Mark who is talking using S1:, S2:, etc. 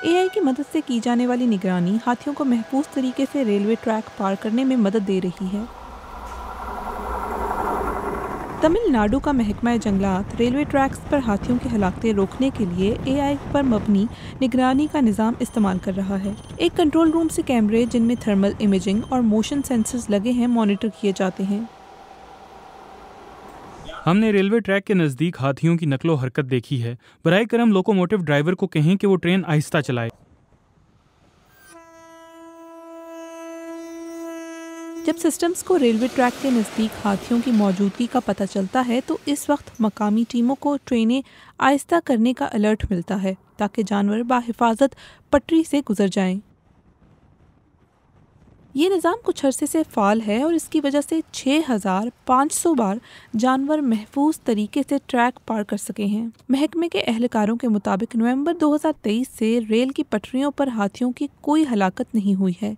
S1: AI की मदद से की जाने वाली निगरानी हाथियों को महफूज तरीके से रेलवे ट्रैक पार करने में मदद दे रही है। तमिलनाडु का महकमा जंगलात रेलवे ट्रैक्स पर हाथियों की हलाकतें रोकने के लिए एआई पर मबनी निगरानी का निज़ाम इस्तेमाल कर रहा है। एक कंट्रोल रूम से कैमरे जिनमें थर्मल इमेजिंग और मोशन सेंसर्स लगे हैं मॉनिटर किए जाते हैं।
S2: हमने रेलवे ट्रैक के नज़दीक हाथियों की नकलो हरकत देखी है। बराए करम लोकोमोटिव ड्राइवर को कहें कि वो ट्रेन आहिस्ता चलाए।
S1: जब सिस्टम्स को रेलवे ट्रैक के नज़दीक हाथियों की मौजूदगी का पता चलता है तो इस वक्त मकामी टीमों को ट्रेनें आहिस्ता करने का अलर्ट मिलता है ताकि जानवर बाहिफाजत पटरी से गुजर जाएं। ये निज़ाम कुछ अरसे से फ़ाल है और इसकी वजह से 6500 बार जानवर महफूज तरीके से ट्रैक पार कर सके हैं। महकमे के एहलकारों के मुताबिक नवंबर 2023 से रेल की पटरियों पर हाथियों की कोई हलाकत नहीं हुई है।